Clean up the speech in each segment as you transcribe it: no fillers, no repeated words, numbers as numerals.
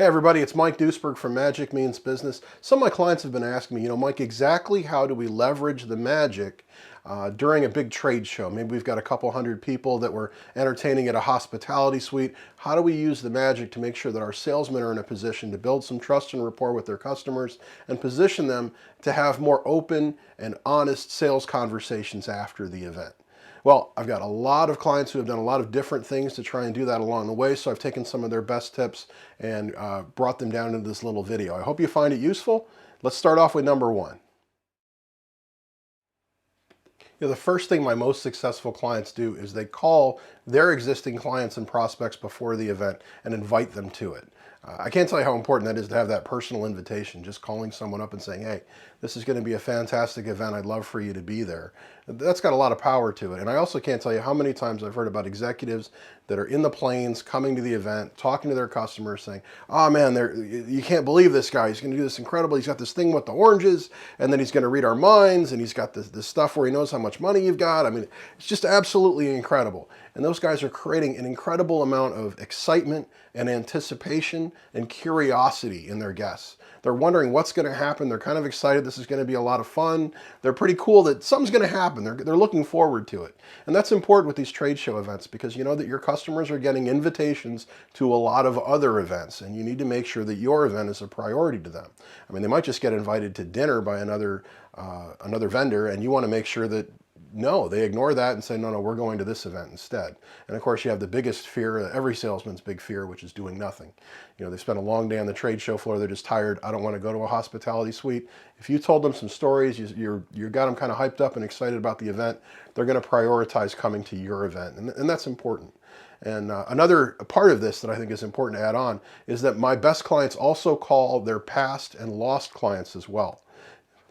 Hey everybody, it's Mike Duseberg from Magic Means Business. Some of my clients have been asking me, Mike, exactly how do we leverage the magic during a big trade show? Maybe we've got a couple hundred people that we're entertaining at a hospitality suite. How do we use the magic to make sure that our salesmen are in a position to build some trust and rapport with their customers and position them to have more open and honest sales conversations after the event? Well, I've got a lot of clients who have done a lot of different things to try and do that along the way, so I've taken some of their best tips and brought them down into this little video. I hope you find it useful. Let's start off with number one. The first thing my most successful clients do is they call their existing clients and prospects before the event and invite them to it. I can't tell you how important that is to have that personal invitation, just calling someone up and saying, hey, this is going to be a fantastic event. I'd love for you to be there. That's got a lot of power to it. And I also can't tell you how many times I've heard about executives that are in the planes, coming to the event, talking to their customers, saying, oh man, you can't believe this guy. He's going to do this incredible. He's got this thing with the oranges, and then he's going to read our minds, and he's got this stuff where he knows how much money you've got. I mean, it's just absolutely incredible. And those guys are creating an incredible amount of excitement and anticipation and curiosity in their guests. They're wondering what's going to happen. They're kind of excited. This is going to be a lot of fun. They're pretty cool that something's going to happen. They're looking forward to it. And that's important with these trade show events because you know that your customers are getting invitations to a lot of other events, and you need to make sure that your event is a priority to them. I mean, they might just get invited to dinner by another vendor, and you want to make sure that no, they ignore that and say, no, we're going to this event instead. And of course, you have the biggest fear, every salesman's big fear, which is doing nothing. They spent a long day on the trade show floor. They're just tired. I don't want to go to a hospitality suite. If you told them some stories, you got them kind of hyped up and excited about the event, they're going to prioritize coming to your event. And that's important. And another part of this that I think is important to add on is that my best clients also call their past and lost clients as well.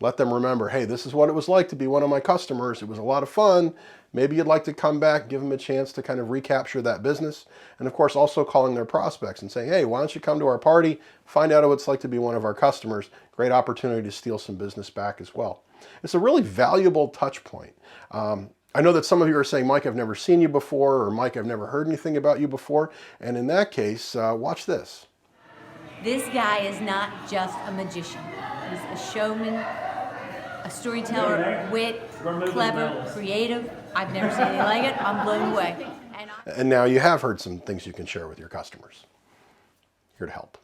Let them remember, hey, this is what it was like to be one of my customers. It was a lot of fun. Maybe you'd like to come back, give them a chance to kind of recapture that business. And of course, also calling their prospects and saying, hey, why don't you come to our party, find out what it's like to be one of our customers. Great opportunity to steal some business back as well. It's a really valuable touch point. I know that some of you are saying, Mike, I've never seen you before, or Mike, I've never heard anything about you before. And in that case, watch this. This guy is not just a magician. He's a showman, a storyteller, wit, clever, creative. I've never seen anything like it. I'm blown away. And now you have heard some things you can share with your customers. Here to help.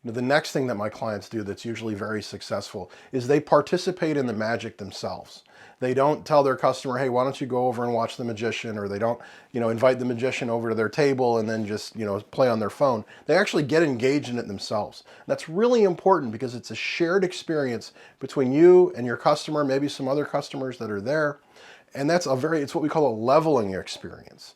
The next thing that my clients do that's usually very successful is they participate in the magic themselves. They don't tell their customer, hey, why don't you go over and watch the magician, or they don't, invite the magician over to their table and then just, play on their phone. They actually get engaged in it themselves. That's really important because it's a shared experience between you and your customer, maybe some other customers that are there. And it's what we call a leveling experience.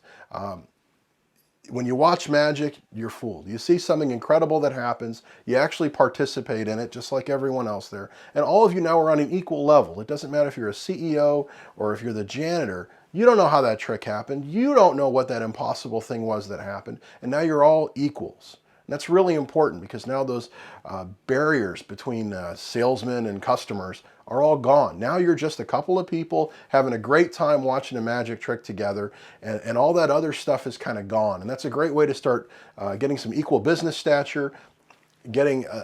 When you watch magic, you're fooled. You see something incredible that happens, you actually participate in it just like everyone else there, and all of you now are on an equal level. It doesn't matter if you're a CEO or if you're the janitor. You don't know how that trick happened. You don't know what that impossible thing was that happened, and now you're all equals. And that's really important because now those barriers between salesmen and customers are all gone. Now you're just a couple of people having a great time watching a magic trick together, and all that other stuff is kind of gone. And that's a great way to start getting some equal business stature,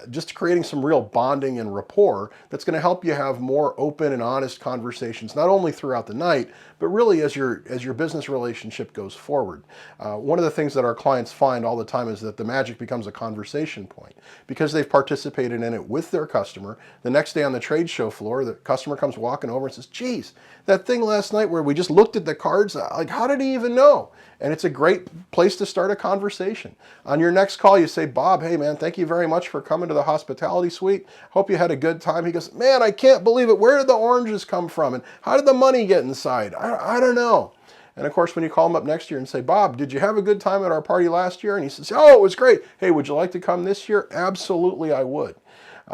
just creating some real bonding and rapport that's going to help you have more open and honest conversations, not only throughout the night, but really as your business relationship goes forward. One of the things that our clients find all the time is that the magic becomes a conversation point because they've participated in it with their customer. The next day on the trade show floor, the customer comes walking over and says, geez, that thing last night where we just looked at the cards, like, how did he even know? And it's a great place to start a conversation. On your next call, you say, Bob, hey man, thank you very much for coming to the hospitality suite. Hope you had a good time. He goes, man, I can't believe it. Where did the oranges come from? And how did the money get inside? I don't know. And of course, when you call him up next year and say, Bob, did you have a good time at our party last year? And he says, oh, it was great. Hey, would you like to come this year? Absolutely, I would.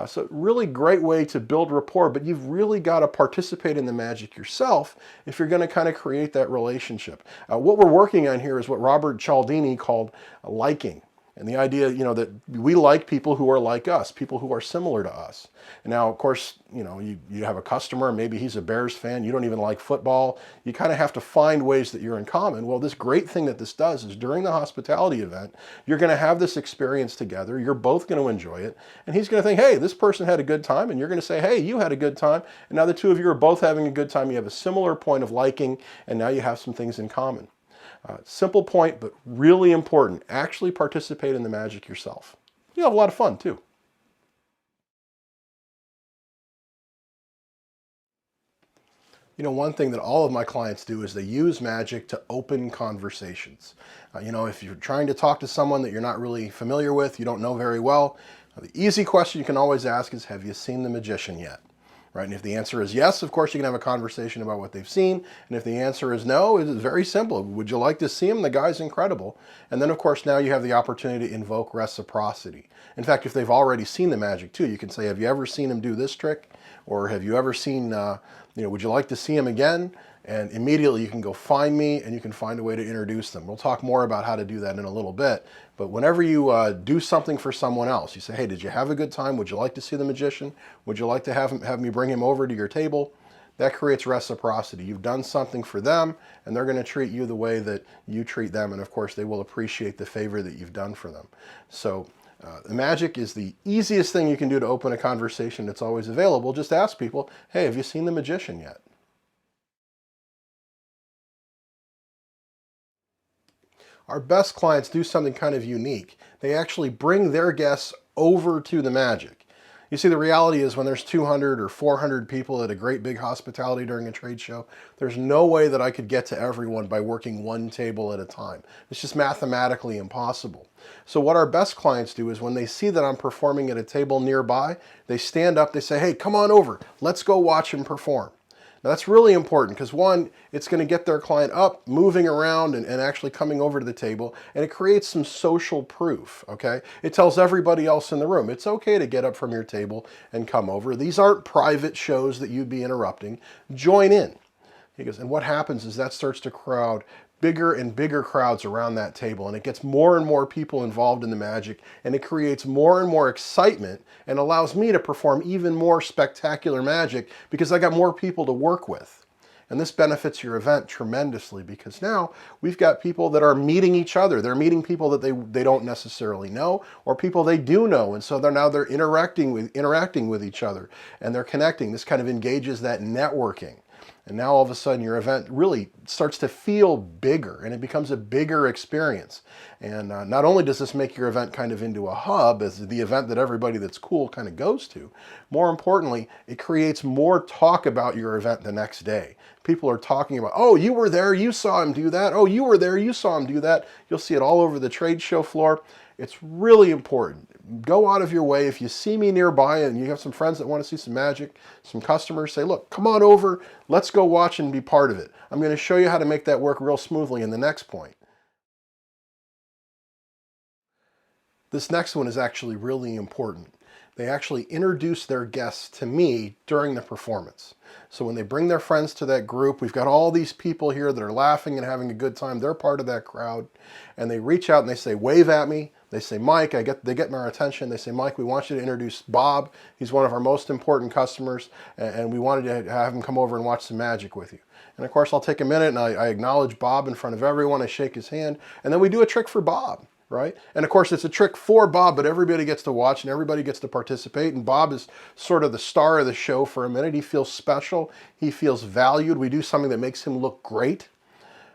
So really great way to build rapport, but you've really got to participate in the magic yourself if you're going to kind of create that relationship. What we're working on here is what Robert Cialdini called liking. And the idea, that we like people who are like us, people who are similar to us. And now, of course, you have a customer, maybe he's a Bears fan, you don't even like football. You kind of have to find ways that you're in common. Well, this great thing that this does is during the hospitality event, you're going to have this experience together. You're both going to enjoy it. And he's going to think, hey, this person had a good time. And you're going to say, hey, you had a good time. And now the two of you are both having a good time. You have a similar point of liking, and now you have some things in common. Simple point, but really important. Actually participate in the magic yourself. You'll have a lot of fun too. One thing that all of my clients do is they use magic to open conversations. If you're trying to talk to someone that you're not really familiar with, you don't know very well, the easy question you can always ask is, have you seen the magician yet? Right? And if the answer is yes, of course, you can have a conversation about what they've seen. And if the answer is no, it is very simple. Would you like to see him? The guy's incredible. And then, of course, now you have the opportunity to invoke reciprocity. In fact, if they've already seen the magic too, you can say, have you ever seen him do this trick? Or have you ever seen, would you like to see him again? And immediately you can go find me and you can find a way to introduce them. We'll talk more about how to do that in a little bit. But whenever you do something for someone else, you say, hey, did you have a good time? Would you like to see the magician? Would you like to have me bring him over to your table? That creates reciprocity. You've done something for them and they're going to treat you the way that you treat them. And of course, they will appreciate the favor that you've done for them. So the magic is the easiest thing you can do to open a conversation that's always available. Just ask people, hey, have you seen the magician yet? Our best clients do something kind of unique. They actually bring their guests over to the magic. You see, the reality is when there's 200 or 400 people at a great big hospitality during a trade show, there's no way that I could get to everyone by working one table at a time. It's just mathematically impossible. So what our best clients do is when they see that I'm performing at a table nearby, they stand up, they say, hey, come on over, let's go watch him perform. Now that's really important because one, it's going to get their client up, moving around and actually coming over to the table, and it creates some social proof, okay? It tells everybody else in the room, it's okay to get up from your table and come over. These aren't private shows that you'd be interrupting. Join in. He goes, and what happens is that starts to crowd bigger and bigger crowds around that table, and it gets more and more people involved in the magic, and it creates more and more excitement and allows me to perform even more spectacular magic because I got more people to work with. And this benefits your event tremendously because now we've got people that are meeting each other. They're meeting people that they don't necessarily know or people they do know, and so they're interacting with each other and they're connecting. This kind of engages that networking. And now all of a sudden your event really starts to feel bigger and it becomes a bigger experience. And not only does this make your event kind of into a hub as the event that everybody that's cool kind of goes to, more importantly, it creates more talk about your event the next day. People are talking about, oh, you were there, you saw him do that. Oh, you were there, you saw him do that. You'll see it all over the trade show floor. It's really important. Go out of your way. If you see me nearby and you have some friends that want to see some magic, some customers, say, look, come on over. Let's go watch and be part of it. I'm going to show you how to make that work real smoothly in the next point. This next one is actually really important. They actually introduce their guests to me during the performance. So when they bring their friends to that group, we've got all these people here that are laughing and having a good time. They're part of that crowd. And they reach out and they say, wave at me. They say, Mike, they get my attention. They say, Mike, we want you to introduce Bob. He's one of our most important customers, and we wanted to have him come over and watch some magic with you. And of course, I'll take a minute and I acknowledge Bob in front of everyone. I shake his hand, and then we do a trick for Bob, right? And of course, it's a trick for Bob, but everybody gets to watch and everybody gets to participate. And Bob is sort of the star of the show for a minute. He feels special. He feels valued. We do something that makes him look great.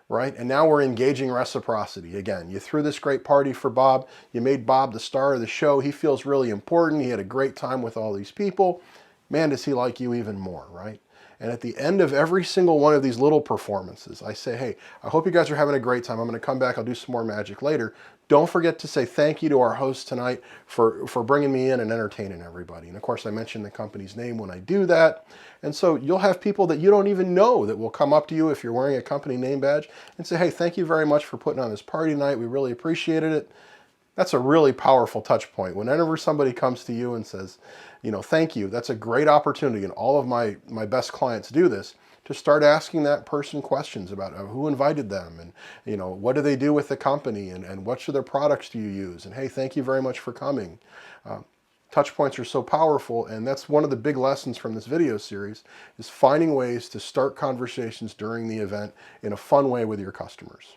Right? And now we're engaging reciprocity. Again, you threw this great party for Bob. You made Bob the star of the show. He feels really important. He had a great time with all these people. Man, does he like you even more, right? And at the end of every single one of these little performances, I say, hey, I hope you guys are having a great time. I'm going to come back. I'll do some more magic later. Don't forget to say thank you to our host tonight for bringing me in and entertaining everybody. And of course, I mention the company's name when I do that. And so you'll have people that you don't even know that will come up to you if you're wearing a company name badge and say, hey, thank you very much for putting on this party tonight. We really appreciated it. That's a really powerful touch point. Whenever somebody comes to you and says, thank you, that's a great opportunity. And all of my best clients do this to start asking that person questions about who invited them, and what do they do with the company, and what other products do you use, and hey, thank you very much for coming. Touch points are so powerful, and that's one of the big lessons from this video series, is finding ways to start conversations during the event in a fun way with your customers.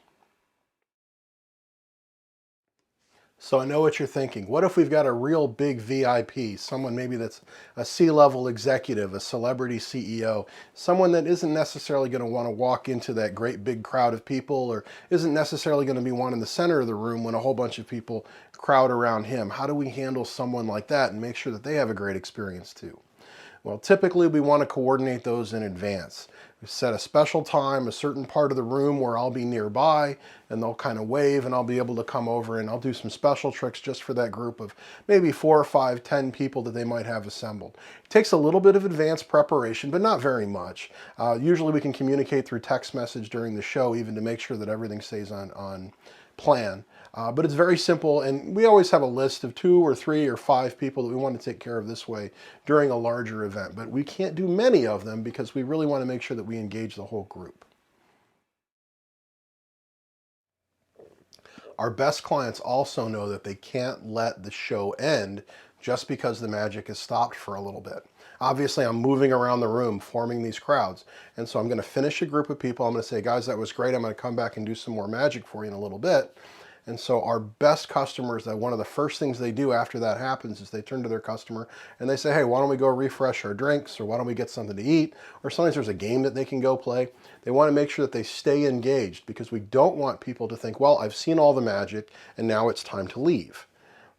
So I know what you're thinking. What if we've got a real big VIP, someone maybe that's a C-level executive, a celebrity CEO, someone that isn't necessarily going to want to walk into that great big crowd of people, or isn't necessarily going to be one in the center of the room when a whole bunch of people crowd around him? How do we handle someone like that and make sure that they have a great experience too? Well, typically we want to coordinate those in advance. We set a special time, a certain part of the room where I'll be nearby, and they'll kind of wave, and I'll be able to come over, and I'll do some special tricks just for that group of maybe 4 or 5, 10 people that they might have assembled. It takes a little bit of advanced preparation, but not very much. Usually we can communicate through text message during the show, even to make sure that everything stays on plan. But it's very simple, and we always have a list of 2 or 3 or 5 people that we want to take care of this way during a larger event. But we can't do many of them because we really want to make sure that we engage the whole group. Our best clients also know that they can't let the show end just because the magic has stopped for a little bit. Obviously, I'm moving around the room, forming these crowds. And so I'm going to finish a group of people. I'm going to say, guys, that was great. I'm going to come back and do some more magic for you in a little bit. And so our best customers, that one of the first things they do after that happens is they turn to their customer and they say, hey, why don't we go refresh our drinks, or why don't we get something to eat? Or sometimes there's a game that they can go play. They want to make sure that they stay engaged, because we don't want people to think, well, I've seen all the magic and now it's time to leave,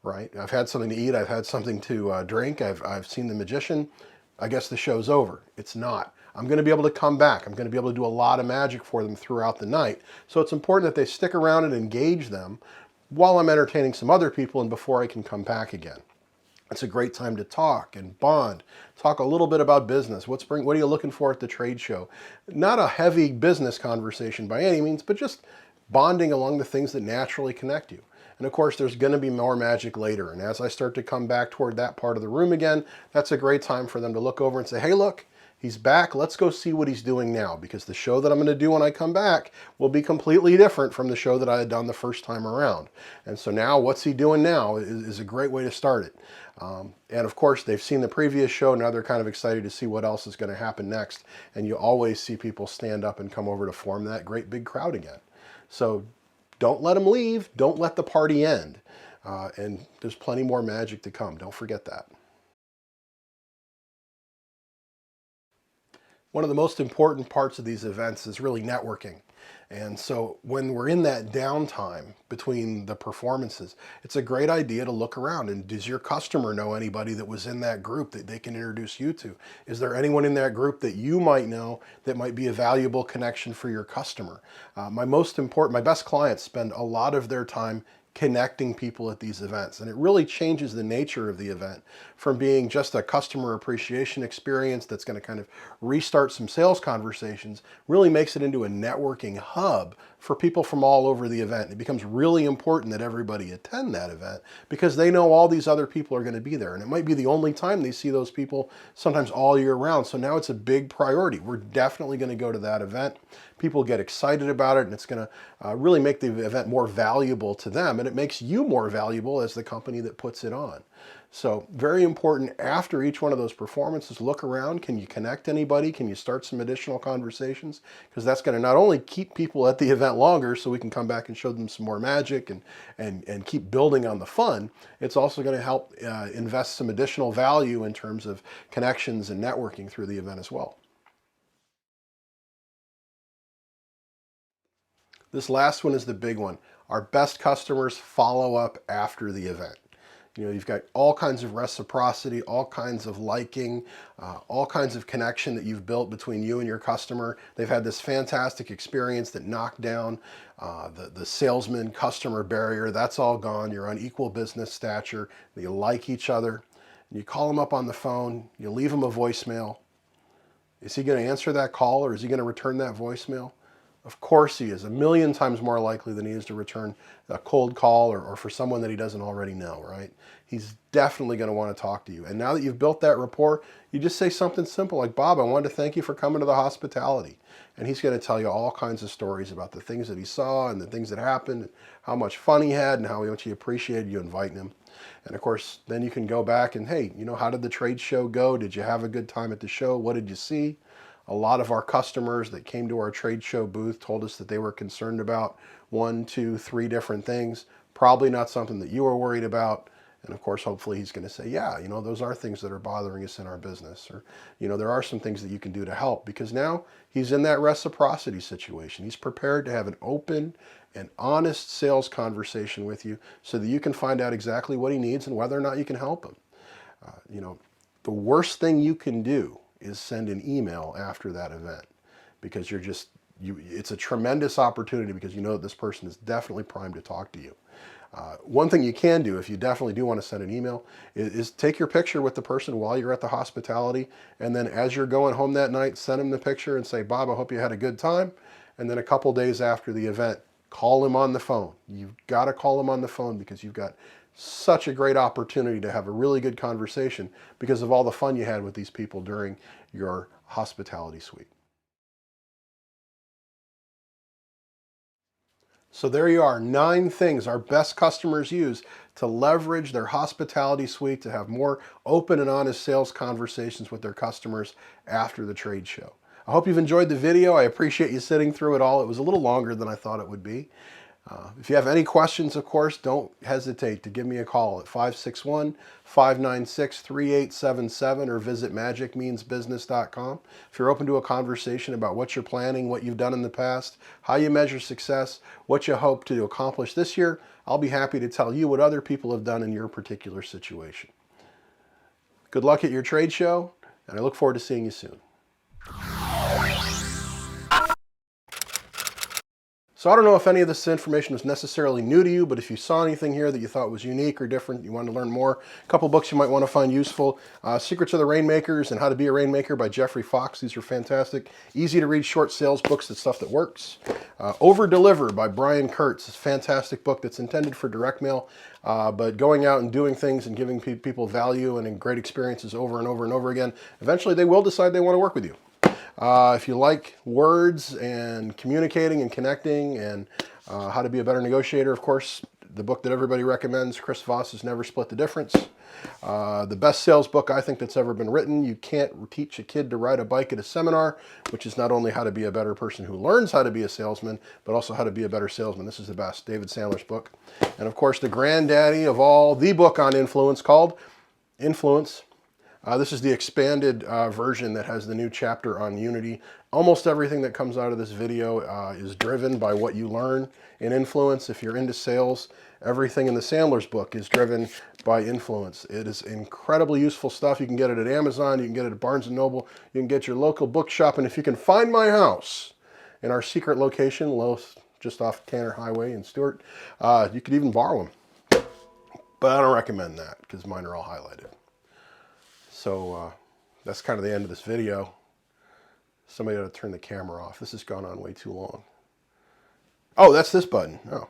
right? I've had something to eat, I've had something to drink, I've seen the magician, I guess the show's over. It's not. I'm going to be able to come back. I'm going to be able to do a lot of magic for them throughout the night. So it's important that they stick around and engage them while I'm entertaining some other people and before I can come back again. It's a great time to talk and bond, talk a little bit about business. What are you looking for at the trade show? Not a heavy business conversation by any means, but just bonding along the things that naturally connect you. And of course, there's going to be more magic later. And as I start to come back toward that part of the room again, that's a great time for them to look over and say, hey, look, he's back. Let's go see what he's doing now, because the show that I'm going to do when I come back will be completely different from the show that I had done the first time around. And so now what's he doing now is a great way to start it. And of course, they've seen the previous show. Now they're kind of excited to see what else is going to happen next. And you always see people stand up and come over to form that great big crowd again. So don't let them leave. Don't let the party end. And there's plenty more magic to come. Don't forget that. One of the most important parts of these events is really networking. And so when we're in that downtime between the performances, it's a great idea to look around. And does your customer know anybody that was in that group that they can introduce you to? Is there anyone in that group that you might know that might be a valuable connection for your customer? My best clients spend a lot of their time connecting people at these events. And it really changes the nature of the event from being just a customer appreciation experience that's going to kind of restart some sales conversations, really makes it into a networking hub for people from all over the event. It becomes really important that everybody attend that event because they know all these other people are going to be there. And it might be the only time they see those people, sometimes all year round. So now it's a big priority. We're definitely going to go to that event. People get excited about it, and it's going to really make the event more valuable to them. And it makes you more valuable as the company that puts it on. So very important, after each one of those performances, look around. Can you connect anybody? Can you start some additional conversations? Because that's going to not only keep people at the event longer so we can come back and show them some more magic and keep building on the fun, it's also going to help invest some additional value in terms of connections and networking through the event as well. This last one is the big one. Our best customers follow up after the event. You know, you've got all kinds of reciprocity, all kinds of liking, all kinds of connection that you've built between you and your customer. They've had this fantastic experience that knocked down the salesman-customer barrier. That's all gone. You're on equal business stature. You like each other. You call them up on the phone. You leave them a voicemail. Is he going to answer that call, or is he going to return that voicemail? Of course he is. A million times more likely than he is to return a cold call or for someone that he doesn't already know, right? He's definitely going to want to talk to you. And now that you've built that rapport, you just say something simple like, Bob, I wanted to thank you for coming to the hospitality. And he's going to tell you all kinds of stories about the things that he saw and the things that happened, and how much fun he had and how much he appreciated you inviting him. And of course, then you can go back and, hey, how did the trade show go? Did you have a good time at the show? What did you see? A lot of our customers that came to our trade show booth told us that they were concerned about 1, 2, 3 different things. Probably not something that you were worried about. And of course, hopefully he's going to say, yeah, those are things that are bothering us in our business. Or, there are some things that you can do to help, because now he's in that reciprocity situation. He's prepared to have an open and honest sales conversation with you so that you can find out exactly what he needs and whether or not you can help him. The worst thing you can do is send an email after that event, because it's a tremendous opportunity, because that this person is definitely primed to talk to you. One thing you can do, if you definitely do want to send an email, is take your picture with the person while you're at the hospitality, and then as you're going home that night, send him the picture and say, Bob, I hope you had a good time. And then a couple days after the event, call him on the phone. You've got to call him on the phone, because you've got such a great opportunity to have a really good conversation because of all the fun you had with these people during your hospitality suite. So there you are, 9 things our best customers use to leverage their hospitality suite to have more open and honest sales conversations with their customers after the trade show. I hope you've enjoyed the video. I appreciate you sitting through it all. It was a little longer than I thought it would be. If you have any questions, of course, don't hesitate to give me a call at 561-596-3877 or visit magicmeansbusiness.com. If you're open to a conversation about what you're planning, what you've done in the past, how you measure success, what you hope to accomplish this year, I'll be happy to tell you what other people have done in your particular situation. Good luck at your trade show, and I look forward to seeing you soon. So I don't know if any of this information was necessarily new to you, but if you saw anything here that you thought was unique or different, you wanted to learn more, a couple books you might want to find useful. Secrets of the Rainmakers and How to Be a Rainmaker by Jeffrey Fox. These are fantastic, easy to read short sales books. That's stuff that works. Over Deliver by Brian Kurtz is a fantastic book that's intended for direct mail, but going out and doing things and giving people value and great experiences over and over and over again, eventually they will decide they want to work with you. If you like words and communicating and connecting and how to be a better negotiator, of course, the book that everybody recommends, Chris Voss's Never Split the Difference. The best sales book I think that's ever been written. You can't teach a kid to ride a bike at a seminar, which is not only how to be a better person who learns how to be a salesman, but also how to be a better salesman. This is the best, David Sandler's book. And of course, the granddaddy of all, the book on influence called Influence. This is the expanded version that has the new chapter on unity. Almost everything that comes out of this video is driven by what you learn in influence. If you're into sales, everything in the Sandler's book is driven by influence. It is incredibly useful stuff. You can get it at Amazon, you can get it at Barnes & Noble, you can get your local bookshop, and if you can find my house in our secret location, just off Tanner Highway in Stewart, you could even borrow them. But I don't recommend that because mine are all highlighted. So that's kind of the end of this video. Somebody ought to turn the camera off. This has gone on way too long. Oh, that's this button. Oh.